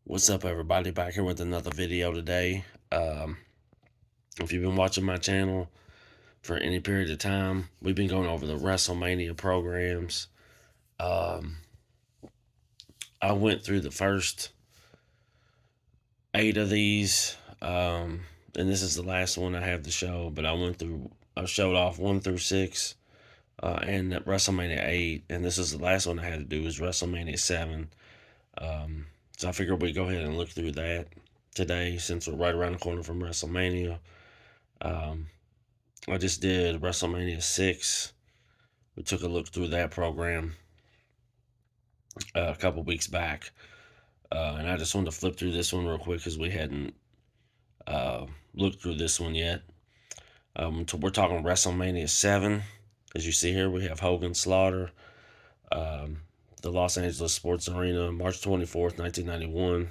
What's up, everybody? Back here with another video today. If you've been watching my channel for any period of time, we've been going over the WrestleMania programs. Um, I went through the first 8 of these, and this is the last one I have to show. But I showed off 1 through 6, and WrestleMania 8, and this is the last one I had to do is WrestleMania 7. So I figured we'd go ahead and look through that today since we're right around the corner from WrestleMania. Um, I just did WrestleMania 6. We took a look through that program a couple weeks back. And I just wanted to flip through this one real quick because we hadn't looked through this one yet. So we're talking WrestleMania 7. As you see here, we have Hogan Slaughter, the Los Angeles Sports Arena, March 24th, 1991.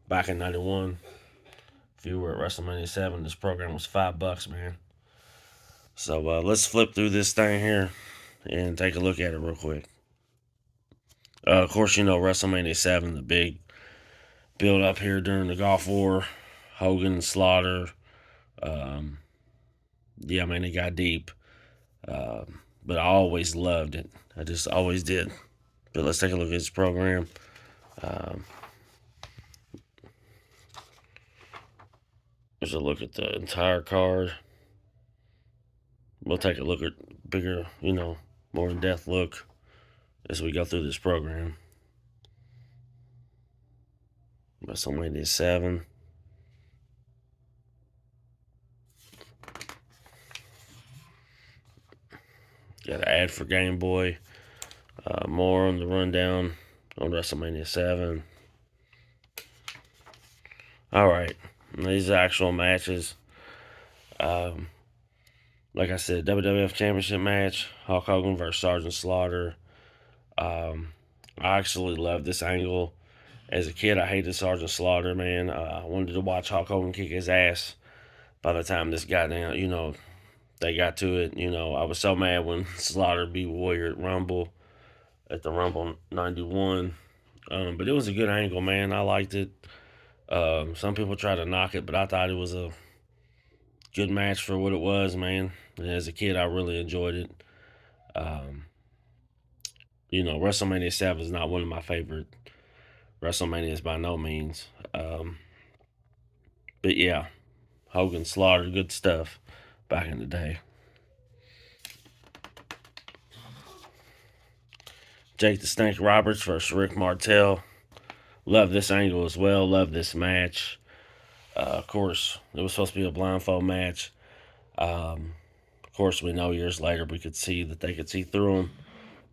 Back in 91, if you were at WrestleMania 7, this program was $5, man. So let's flip through this thing here and take a look at it real quick. Of course, you know WrestleMania 7, the big build up here during the Gulf War. Hogan, Slaughter. Yeah, man, it got deep. But I always loved it. I just always did. But let's take a look at this program. There's a look at the entire card. We'll take a look at bigger, more in-depth look as we go through this program. WrestleMania 7. Got an ad for Game Boy. More on the rundown on WrestleMania 7. Alright, these are actual matches. Like I said, WWF Championship match, Hulk Hogan versus Sergeant Slaughter. I actually love this angle. As a kid, I hated Sergeant Slaughter, man. I wanted to watch Hulk Hogan kick his ass. By the time this got down, they got to it. I was so mad when Slaughter beat Warrior at Rumble, at the Rumble 91. But it was a good angle, man. I liked it. Some people try to knock it, but I thought it was a good match for what it was, man. And as a kid, I really enjoyed it. WrestleMania 7 is not one of my favorite WrestleManias by no means. But yeah, Hogan, Slaughter, good stuff back in the day. Jake the Snake Roberts versus Rick Martel. Love this angle as well. Love this match. Of course, it was supposed to be a blindfold match. Of course, we know years later we could see that they could see through them.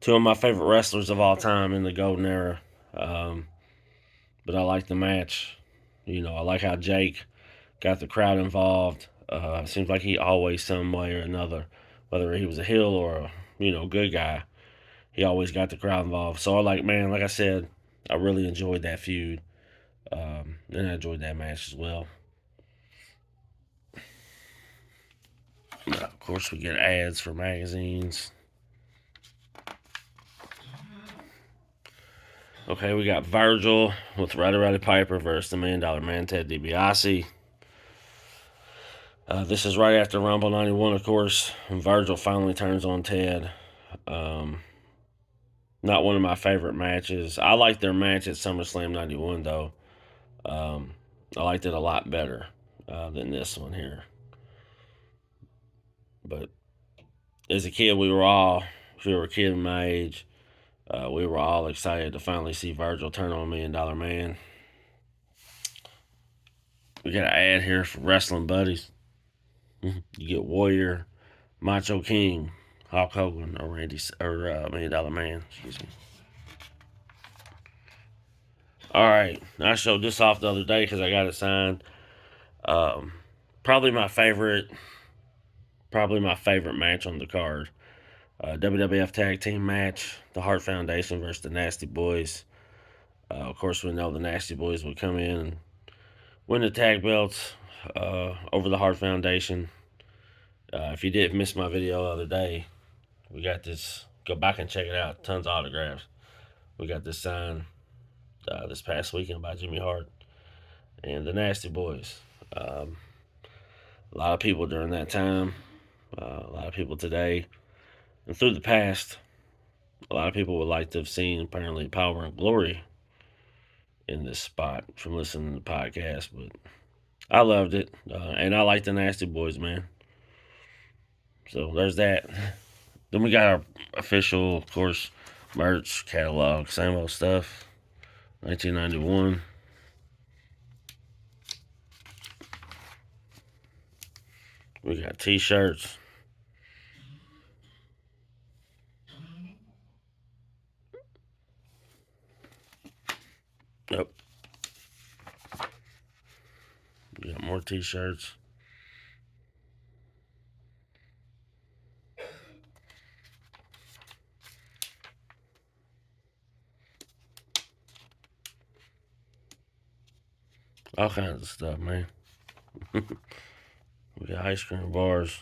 Two of my favorite wrestlers of all time in the golden era. But I like the match. I like how Jake got the crowd involved. Seems like he always, some way or another, whether he was a heel or a good guy, he always got the crowd involved. So like I said, I really enjoyed that feud. And I enjoyed that match as well. Of course, we get ads for magazines. Okay, we got Virgil with Roddy Piper versus the $1 Million Man, Ted DiBiase. This is right after Rumble 91, of course, and Virgil finally turns on Ted. Not one of my favorite matches. I liked their match at SummerSlam 91, though. I liked it a lot better than this one here. But as a kid, if you were a kid my age, we were all excited to finally see Virgil turn on $1 Million Man. We got an ad here for Wrestling Buddies. You get Warrior, Macho King, Hulk Hogan, or $1 Million Man. Excuse me. All right, I showed this off the other day because I got it signed. Probably my favorite match on the card. WWF Tag Team match, the Hart Foundation versus the Nasty Boys. Of course, we know the Nasty Boys would come in and win the tag belts over the Hart Foundation. If you did miss my video the other day, we got this. Go back and check it out. Tons of autographs. We got this signed this past weekend by Jimmy Hart and the Nasty Boys. Um, a lot of people during that time, a lot of people today, and through the past, a lot of people would like to have seen apparently Power and Glory in this spot from listening to the podcast, but I loved it, and I like the Nasty Boys, man. So there's that. Then we got our official, of course, merch catalog, same old stuff. 1991. We got T-shirts. Yep. We got more T-shirts. All kinds of stuff, man. We got ice cream bars.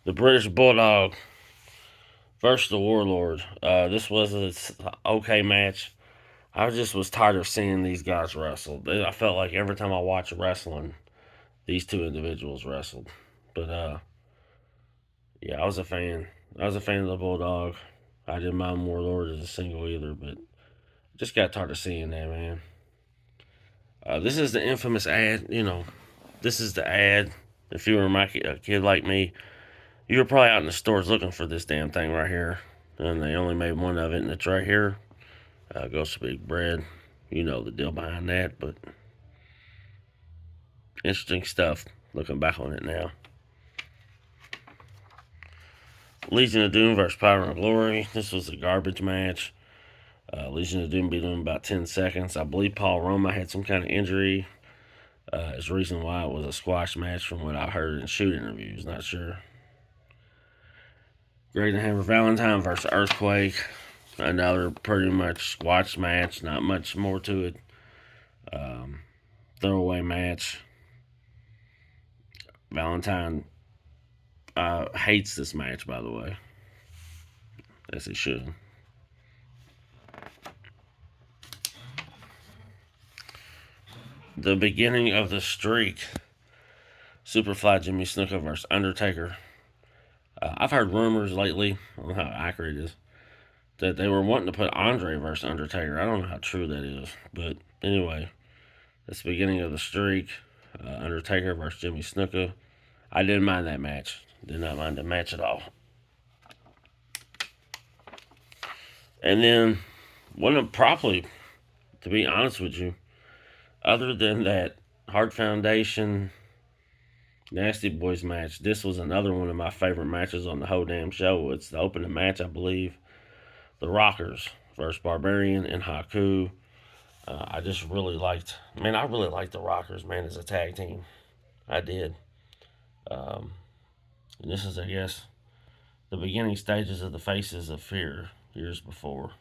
The British Bulldog versus the Warlord. This was an okay match. I just was tired of seeing these guys wrestle. I felt like every time I watched wrestling, these two individuals wrestled. But yeah, I was a fan. I was a fan of the Bulldog. I didn't mind Warlord as a single either, but just got tired of seeing that, man. This is the infamous ad. This is the ad. If you were a kid like me, you were probably out in the stores looking for this damn thing right here, and they only made one of it, and it's right here. Go Speak Bread. You know the deal behind that, but interesting stuff looking back on it now. Legion of Doom versus Power and Glory. This was a garbage match. Legion of Doom beat them in about 10 seconds. I believe Paul Roma had some kind of injury. Is the reason why it was a squash match from what I heard in shoot interviews. Not sure. Greg the Hammer Valentine versus Earthquake. Another pretty much squash match. Not much more to it. Throwaway match. Valentine hates this match, by the way. As he should. The beginning of the streak. Superfly Jimmy Snuka versus Undertaker. I've heard rumors lately, I don't know how accurate it is, that they were wanting to put Andre versus Undertaker. I don't know how true that is. But anyway, that's the beginning of the streak. Undertaker versus Jimmy Snuka. I didn't mind that match. Did not mind the match at all. And then, wasn't probably, to be honest with you, other than that Hart Foundation Nasty Boys match, this was another one of my favorite matches on the whole damn show. It's the opening match, I believe. The Rockers versus Barbarian and Haku. I just really liked, man, I really liked the Rockers, man, as a tag team. I did. And this is, I guess, the beginning stages of the Faces of Fear years before.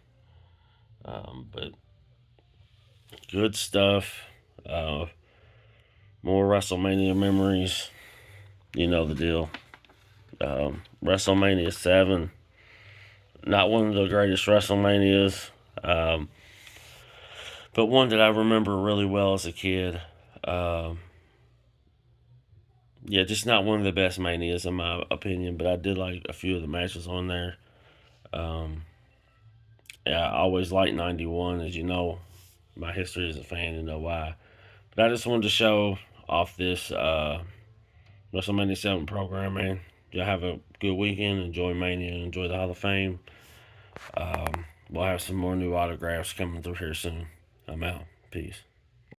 But good stuff. More WrestleMania memories. You know the deal. WrestleMania 7. Not one of the greatest WrestleManias, but one that I remember really well as a kid. Yeah, just not one of the best manias in my opinion, but I did like a few of the matches on there. Yeah, I always liked 91, as you know. My history as a fan, you know why. But I just wanted to show off this WrestleMania 7 program, man. Y'all have a good weekend. Enjoy Mania and enjoy the Hall of Fame. We'll have some more new autographs coming through here soon. I'm out. Peace.